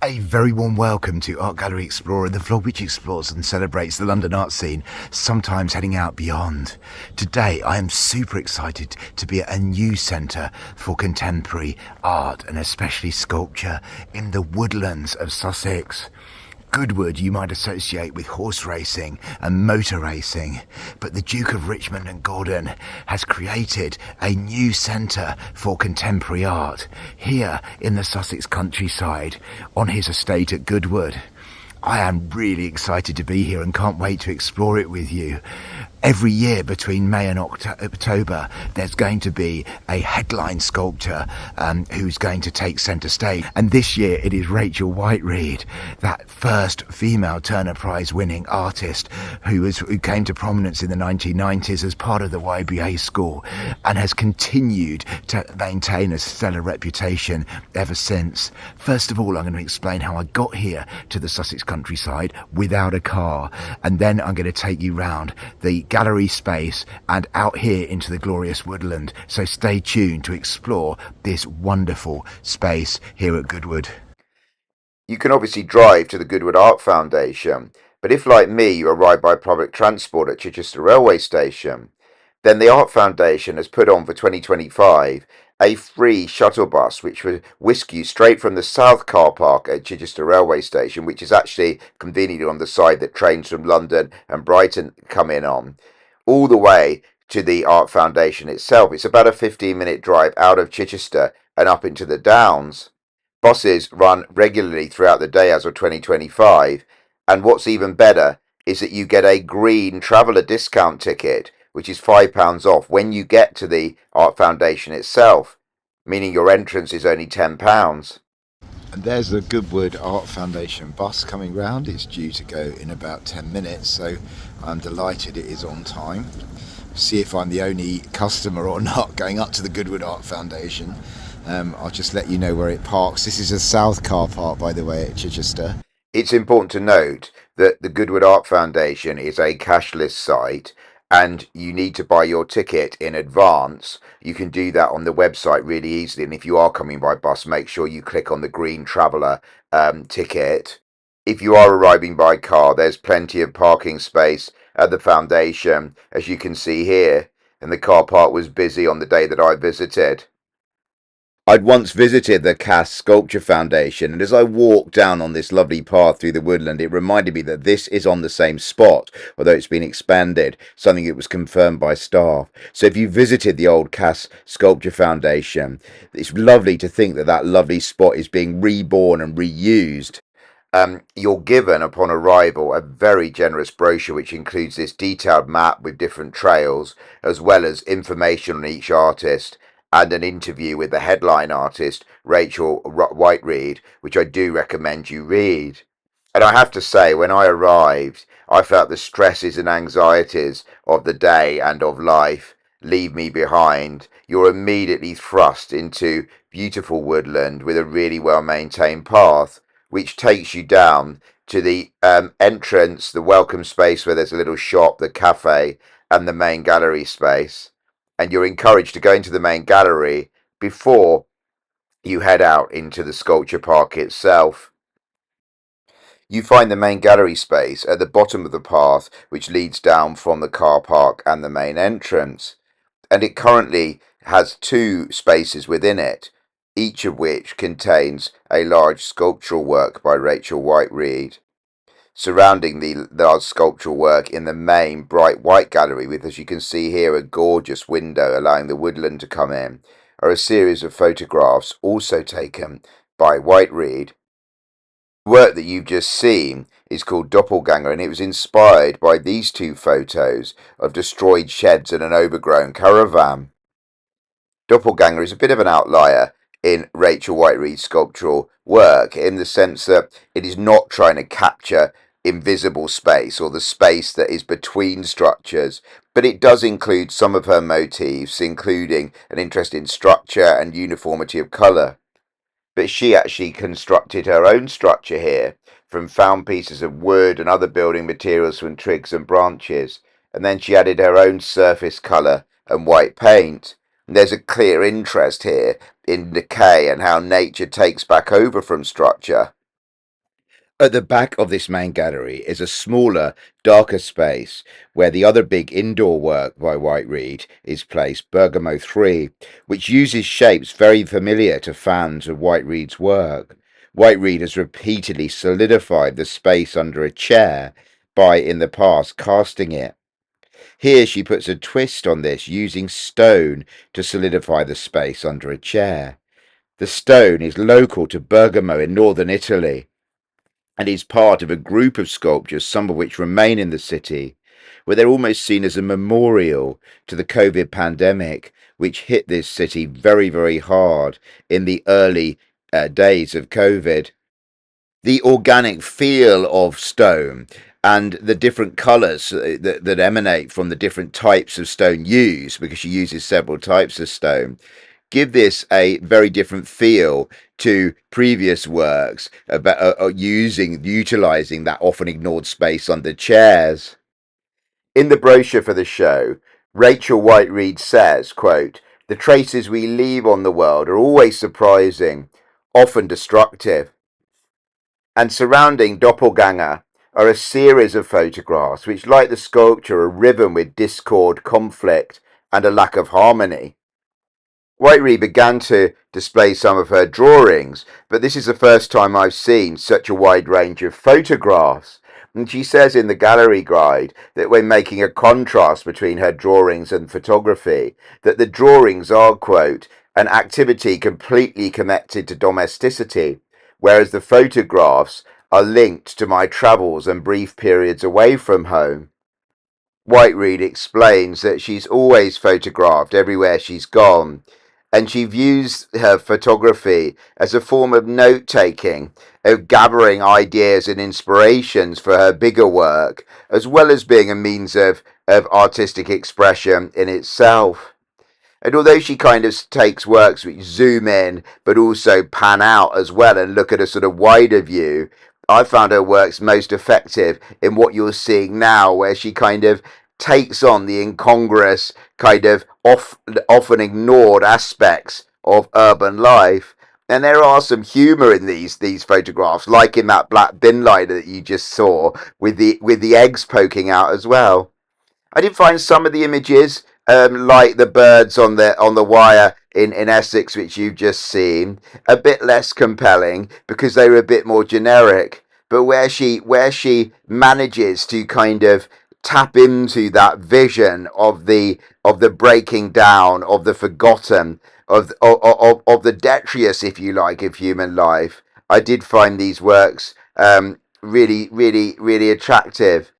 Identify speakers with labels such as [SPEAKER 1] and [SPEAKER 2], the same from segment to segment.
[SPEAKER 1] A very warm welcome to Art Gallery Explorer, the vlog which explores and celebrates the London art scene, sometimes heading out beyond. Today I am super excited to be at a new centre for contemporary art and especially sculpture in the woodlands of Sussex. Goodwood you might associate with horse racing and motor racing, but the Duke of Richmond and Gordon has created a new centre for contemporary art here in the Sussex countryside on his estate at Goodwood. I am really excited to be here and can't wait to explore it with you. Every year between May and October, there's going to be a headline sculptor who's going to take centre stage. And this year it is Rachel Whiteread, that first female Turner Prize winning artist who came to prominence in the 1990s as part of the YBA school and has continued to maintain a stellar reputation ever since. First of all, I'm going to explain how I got here to the Sussex countryside without a car, and then I'm going to take you round the gallery space and out here into the glorious woodland. So stay tuned to explore this wonderful space here at Goodwood.
[SPEAKER 2] You can obviously drive to the Goodwood Art Foundation, but if, like me, you arrive by public transport at Chichester railway station, then the Art Foundation has put on for 2025 a free shuttle bus which will whisk you straight from the south car park at Chichester railway station, which is actually conveniently on the side that trains from London and Brighton come in on, all the way to the Art Foundation itself. It's about a 15-minute drive out of Chichester and up into the Downs. Buses run regularly throughout the day as of 2025, and what's even better is that you get a green traveller discount ticket, which is £5 off when you get to the Art Foundation itself, meaning your entrance is only £10.
[SPEAKER 1] And there's the Goodwood Art Foundation bus coming round. It's due to go in about 10 minutes, so I'm delighted it is on time. See if I'm the only customer or not going up to the Goodwood Art Foundation. I'll just let you know where it parks. This is a south car park, by the way, at Chichester.
[SPEAKER 2] It's important to note that the Goodwood Art Foundation is a cashless site and you need to buy your ticket in advance. You can do that on the website really easily. And if you are coming by bus, make sure you click on the green traveller ticket. If you are arriving by car, there's plenty of parking space at the foundation, as you can see here. And the car park was busy on the day that I visited. I'd once visited the Cass Sculpture Foundation, and as I walked down on this lovely path through the woodland, it reminded me that this is on the same spot, although it's been expanded, something that was confirmed by staff. So if you visited the old Cass Sculpture Foundation, it's lovely to think that that lovely spot is being reborn and reused. You're given upon arrival a very generous brochure which includes this detailed map with different trails, as well as information on each artist and an interview with the headline artist, Rachel Whiteread, which I do recommend you read. And I have to say, when I arrived, I felt the stresses and anxieties of the day and of life leave me behind. You're immediately thrust into beautiful woodland with a really well maintained path, which takes you down to the entrance, the welcome space where there's a little shop, the cafe, and the main gallery space. And you're encouraged to go into the main gallery before you head out into the sculpture park itself. You find the main gallery space at the bottom of the path which leads down from the car park and the main entrance, and it currently has two spaces within it, each of which contains a large sculptural work by Rachel Whiteread. Surrounding the large sculptural work in the main bright white gallery, with, as you can see here, a gorgeous window allowing the woodland to come in, are a series of photographs also taken by Whiteread. The work that you've just seen is called Doppelganger, and it was inspired by these two photos of destroyed sheds and an overgrown caravan. Doppelganger is a bit of an outlier in Rachel Whiteread's sculptural work in the sense that it is not trying to capture invisible space or the space that is between structures, but it does include some of her motifs, including an interest in structure and uniformity of colour. But she actually constructed her own structure here from found pieces of wood and other building materials from twigs and branches, and then she added her own surface colour and white paint. And there's a clear interest here in decay and how nature takes back over from structure. At the back of this main gallery is a smaller, darker space where the other big indoor work by Whiteread is placed, Bergamo 3, which uses shapes very familiar to fans of Whiteread's work. Whiteread has repeatedly solidified the space under a chair by, in the past, casting it. Here she puts a twist on this, using stone to solidify the space under a chair. The stone is local to Bergamo in northern Italy and is part of a group of sculptures, some of which remain in the city, where they're almost seen as a memorial to the COVID pandemic, which hit this city very, very hard in the early days of COVID. The organic feel of stone and the different colours that emanate from the different types of stone used, because she uses several types of stone, give this a very different feel to previous works about utilizing that often ignored space under chairs. In the brochure for the show, Rachel Whiteread says, quote, "The traces we leave on the world are always surprising, often destructive. And surrounding Doppelganger are a series of photographs which, like the sculpture, are riven with discord, conflict, and a lack of harmony." Whiteread began to display some of her drawings, but this is the first time I've seen such a wide range of photographs. And she says in the gallery guide that when making a contrast between her drawings and photography, that the drawings are, quote, "an activity completely connected to domesticity, whereas the photographs are linked to my travels and brief periods away from home." Whiteread explains that she's always photographed everywhere she's gone, and she views her photography as a form of note taking, of gathering ideas and inspirations for her bigger work, as well as being a means of artistic expression in itself. And although she kind of takes works which zoom in but also pan out as well and look at a sort of wider view, I found her works most effective in what you're seeing now, where she kind of takes on the incongruous, kind of often ignored aspects of urban life. And there are some humour in these photographs, like in that black bin lighter that you just saw, with the eggs poking out as well. I did find some of the images, like the birds on the wire in Essex, which you've just seen, a bit less compelling because they were a bit more generic. But where she manages to kind of tap into that vision of the breaking down, of the forgotten, of the detritus, if you like, of human life, I did find these works really, really, really attractive.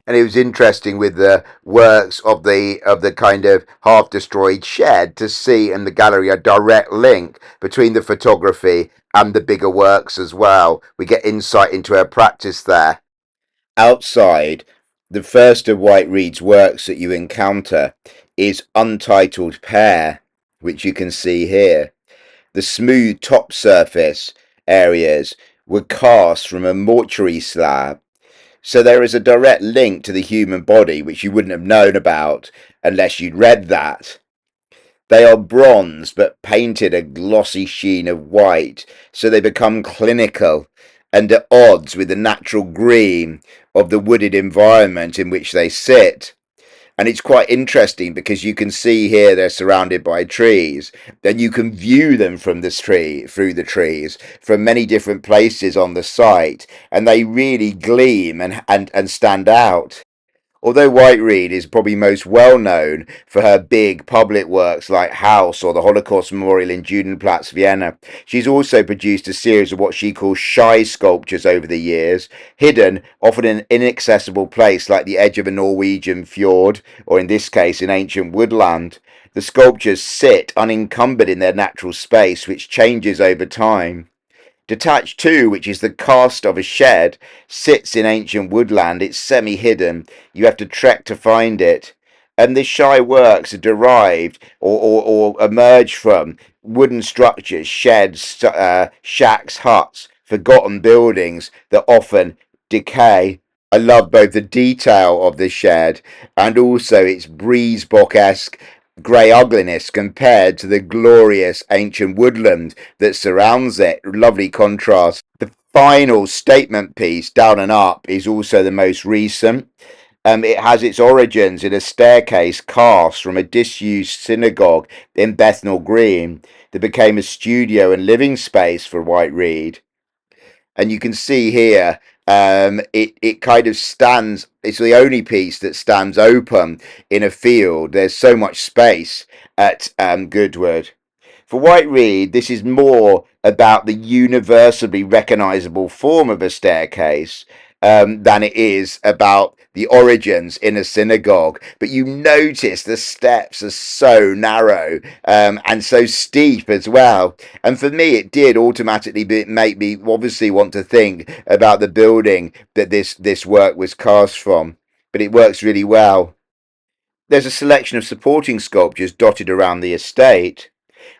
[SPEAKER 2] And it was interesting with the works of the kind of half destroyed shed to see in the gallery a direct link between the photography and the bigger works as well. We get insight into her practice there. Outside, the first of Whiteread's works that you encounter is Untitled Pair, which you can see here. The smooth top surface areas were cast from a mortuary slab, so there is a direct link to the human body which you wouldn't have known about unless you'd read that. They are bronze but painted a glossy sheen of white, so they become clinical and at odds with the natural green of the wooded environment in which they sit. And it's quite interesting because you can see here they're surrounded by trees. Then you can view them from this tree, through the trees, from many different places on the site, and they really gleam and stand out. Although Whiteread is probably most well known for her big public works like House or the Holocaust Memorial in Judenplatz, Vienna, she's also produced a series of what she calls shy sculptures over the years, hidden, often in an inaccessible place like the edge of a Norwegian fjord, or in this case in ancient woodland. The sculptures sit unencumbered in their natural space, which changes over time. Detached too, which is the cast of a shed, sits in ancient woodland. It's semi-hidden. You have to trek to find it. And the shy works are derived or emerge from wooden structures, sheds, shacks, huts, forgotten buildings that often decay. I love both the detail of the shed and also its Breezebok-esque grey ugliness compared to the glorious ancient woodland that surrounds it. Lovely contrast. final statement piece, Down and Up, is also the most recent. It has its origins in a staircase cast from a disused synagogue in Bethnal Green that became a studio and living space for Whiteread. And you can see here, it kind of stands. It's the only piece that stands open in a field. There's so much space at Goodwood. For Whiteread, this is more about the universally recognisable form of a staircase than it is about the origins in a synagogue. But you notice the steps are so narrow and so steep as well. And for me, it did automatically make me obviously want to think about the building that this work was cast from. But it works really well. There's a selection of supporting sculptures dotted around the estate.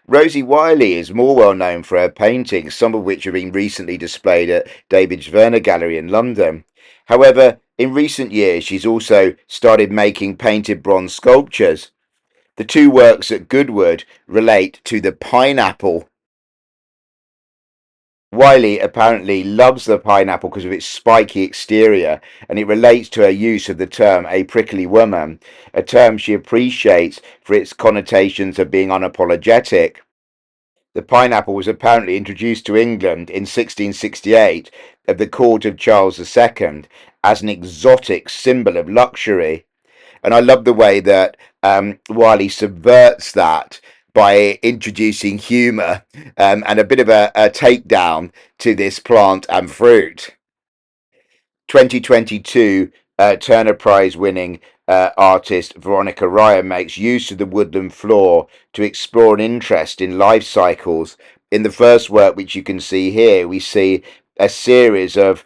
[SPEAKER 2] Rosie Wiley is more well known for her paintings, some of which have been recently displayed at David's Werner Gallery in London. However, in recent years, she's also started making painted bronze sculptures. The two works at Goodwood relate to the pineapple. Wiley apparently loves the pineapple because of its spiky exterior, and it relates to her use of the term a prickly woman, a term she appreciates for its connotations of being unapologetic. The pineapple was apparently introduced to England in 1668 at the court of Charles II as an exotic symbol of luxury. And I love the way that Wiley subverts that by introducing humour and a bit of a takedown to this plant and fruit. 2022 Turner Prize winning artist Veronica Ryan makes use of the woodland floor to explore an interest in life cycles. In the first work, which you can see here, we see a series of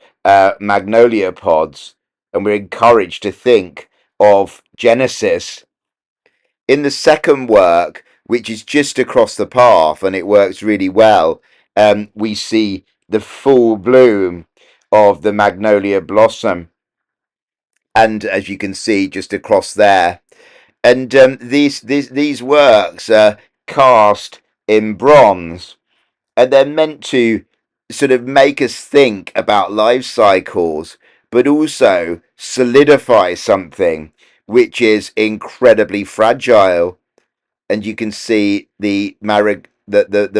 [SPEAKER 2] magnolia pods, and we're encouraged to think of Genesis. In the second work, which is just across the path, and it works really well, we see the full bloom of the magnolia blossom, and as you can see just across there, and these works are cast in bronze, and they're meant to sort of make us think about life cycles, but also solidify something which is incredibly fragile. And you can see the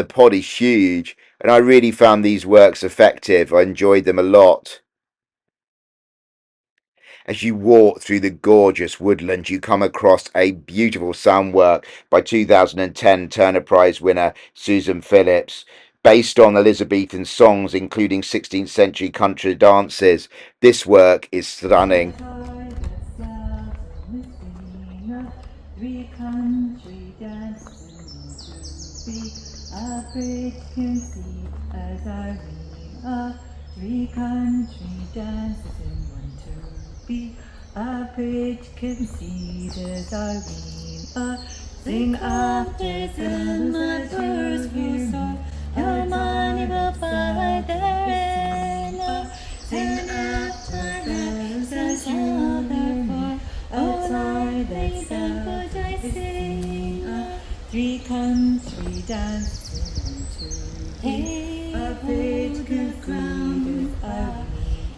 [SPEAKER 2] pod is huge, and I really found these works effective. I enjoyed them a lot. As you walk through the gorgeous woodland, you come across a beautiful soundwork by 2010 Turner Prize winner Susan Phillips. Based on Elizabethan songs, including 16th century country dances, this work is stunning.
[SPEAKER 3] Three country dances in one, two, be a bridge conceived as Irene. Sing after them my first few songs, no money will buy therein. Sing after them as you therefore, oh Lord, they would I sing. Three country dances in one, two, be a bridge conceived as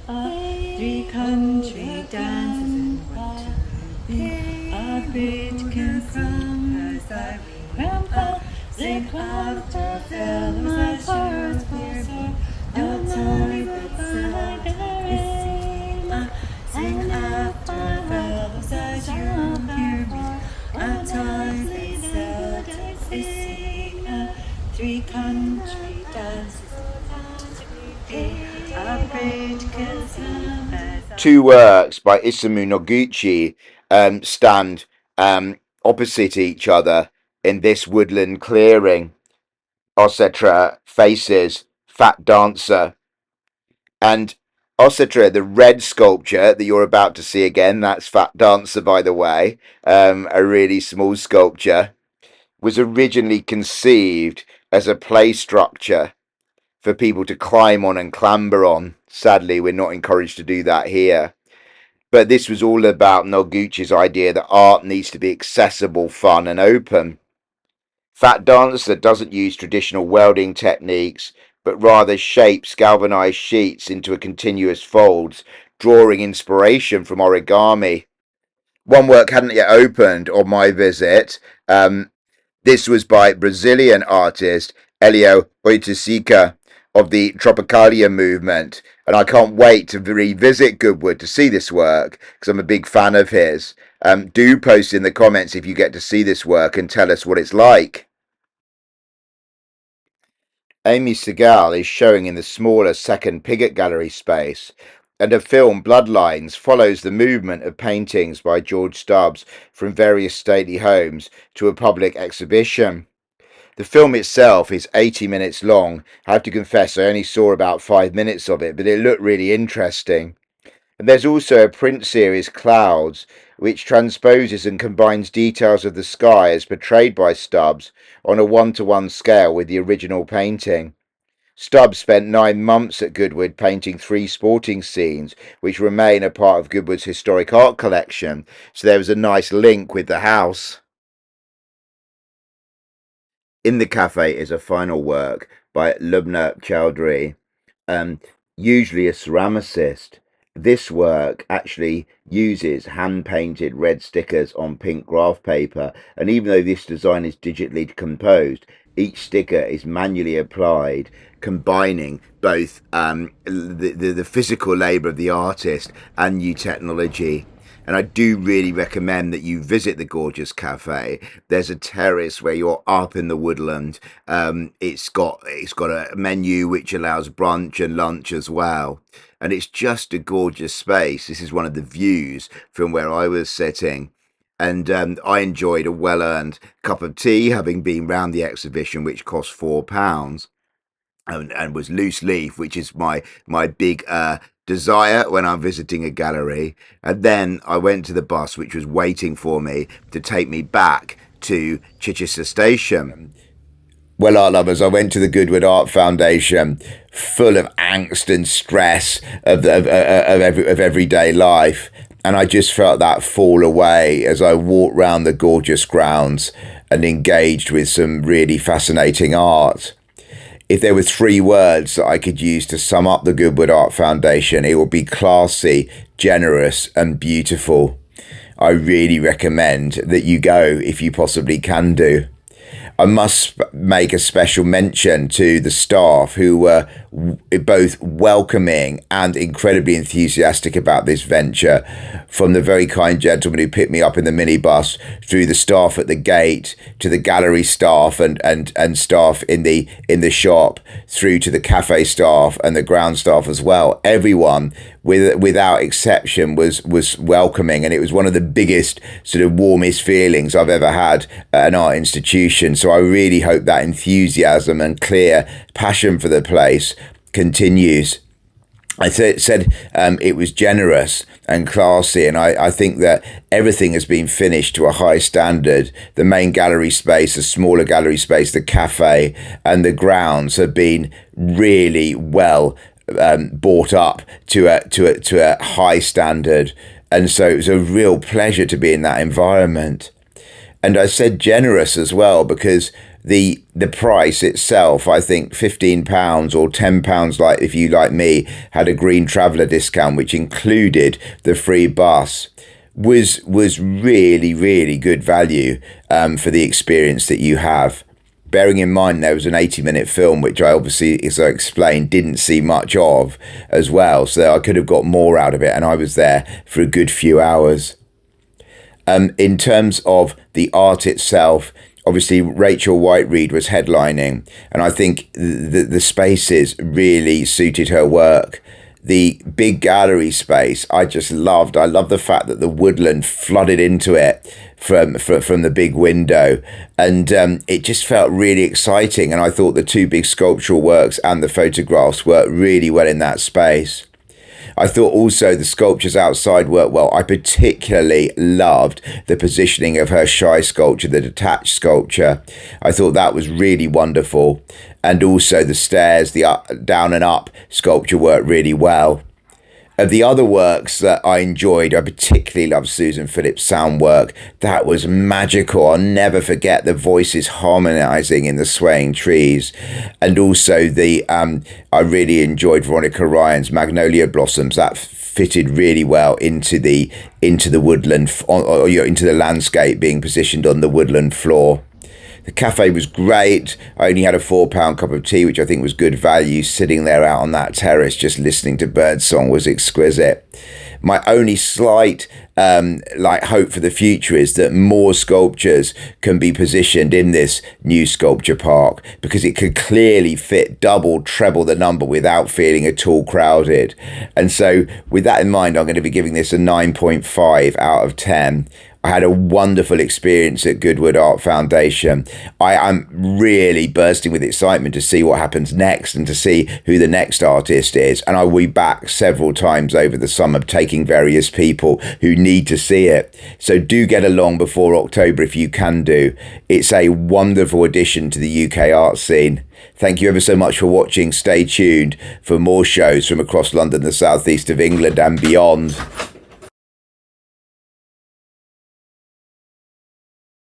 [SPEAKER 3] Irene. Three country dances in one, two, three. A bridge conceived as Irene. Sing after them my first song, no money will buy therein. Sing after fellows as you hear me, a time they said I sing. Three country dances.
[SPEAKER 2] Two works by Isamu Noguchi stand opposite each other in this woodland clearing. Osetra faces Fat Dancer, and Osetra, the red sculpture that you're about to see again, that's Fat Dancer, by the way, a really small sculpture, was originally conceived as a play structure for people to climb on and clamber on. Sadly, we're not encouraged to do that here. But this was all about Noguchi's idea that art needs to be accessible, fun, and open. Fat Dancer doesn't use traditional welding techniques, but rather shapes galvanized sheets into a continuous folds, drawing inspiration from origami. One work hadn't yet opened on my visit. This was by Brazilian artist Elio Oiticica of the Tropicalia movement, and I can't wait to revisit Goodwood to see this work because I'm a big fan of his. Do post in the comments if you get to see this work and tell us what it's like. Amy Segal is showing in the smaller second Piggott Gallery space, and her film Bloodlines follows the movement of paintings by George Stubbs from various stately homes to a public exhibition. The film itself is 80 minutes long. I have to confess I only saw about 5 minutes of it, but it looked really interesting. And there's also a print series, Clouds, which transposes and combines details of the sky as portrayed by Stubbs on a 1-to-1 scale with the original painting. Stubbs spent 9 months at Goodwood painting 3 sporting scenes, which remain a part of Goodwood's historic art collection, so there was a nice link with the house. In the cafe is a final work by Lubna Chowdhury, usually a ceramicist. This work actually uses hand-painted red stickers on pink graph paper, and even though this design is digitally composed, each sticker is manually applied, combining both the physical labour of the artist and new technology. And I do really recommend that you visit the gorgeous cafe. There's a terrace where you're up in the woodland. It's got a menu which allows brunch and lunch as well. And it's just a gorgeous space. This is one of the views from where I was sitting. And I enjoyed a well-earned cup of tea, having been round the exhibition, which cost £4. And was loose leaf, which is my big desire when I'm visiting a gallery. And then I went to the bus, which was waiting for me to take me back to Chichester Station. Well, art lovers, I went to the Goodwood Art Foundation, full of angst and stress of everyday life, and I just felt that fall away as I walked round the gorgeous grounds and engaged with some really fascinating art. If there were 3 words that I could use to sum up the Goodwood Art Foundation, it would be classy, generous, and beautiful. I really recommend that you go if you possibly can do. I must make a special mention to the staff who were both welcoming and incredibly enthusiastic about this venture, from the very kind gentleman who picked me up in the minibus, through the staff at the gate, to the gallery staff and staff in the shop, through to the cafe staff and the ground staff as well. Everyone, without exception, was welcoming, and it was one of the biggest, sort of warmest feelings I've ever had at an art institution. So I really hope that enthusiasm and clear passion for the place continues. I said it was generous and classy, and I think that everything has been finished to a high standard. The main gallery space, the smaller gallery space, the cafe, and the grounds have been really well brought up to a high standard, and so it was a real pleasure to be in that environment. And I said generous as well because the price itself, I think £15 or £10, like if you, like me, had a green traveller discount which included the free bus, was really, really good value for the experience that you have. Bearing in mind there was an 80-minute film, which I obviously, as I explained, didn't see much of as well, so I could have got more out of it, and I was there for a good few hours. In terms of the art itself, obviously Rachel Whiteread was headlining, and I think the spaces really suited her work. The big gallery space I just loved. I love the fact that the woodland flooded into it from the big window, and it just felt really exciting, and I thought the 2 big sculptural works and the photographs worked really well in that space. I thought also the sculptures outside worked well. I particularly loved the positioning of her shy sculpture, the detached sculpture. I thought that was really wonderful. And also the stairs, the up, down and up sculpture worked really well. Of the other works that I enjoyed, I particularly loved Susan Phillips' sound work. That was magical. I'll never forget the voices harmonizing in the swaying trees. And also I really enjoyed Veronica Ryan's Magnolia Blossoms. That fitted really well into the woodland, or into the landscape being positioned on the woodland floor. The cafe was great. I only had a £4 cup of tea, which I think was good value. Sitting there out on that terrace, just listening to birdsong was exquisite. My only slight hope for the future is that more sculptures can be positioned in this new sculpture park, because it could clearly fit double, treble the number without feeling at all crowded. And so with that in mind, I'm going to be giving this a 9.5 out of 10. I had a wonderful experience at Goodwood Art Foundation. I am really bursting with excitement to see what happens next and to see who the next artist is. And I will be back several times over the summer, taking various people who need to see it. So do get along before October if you can do. It's a wonderful addition to the UK art scene. Thank you ever so much for watching. Stay tuned for more shows from across London, the southeast of England and beyond.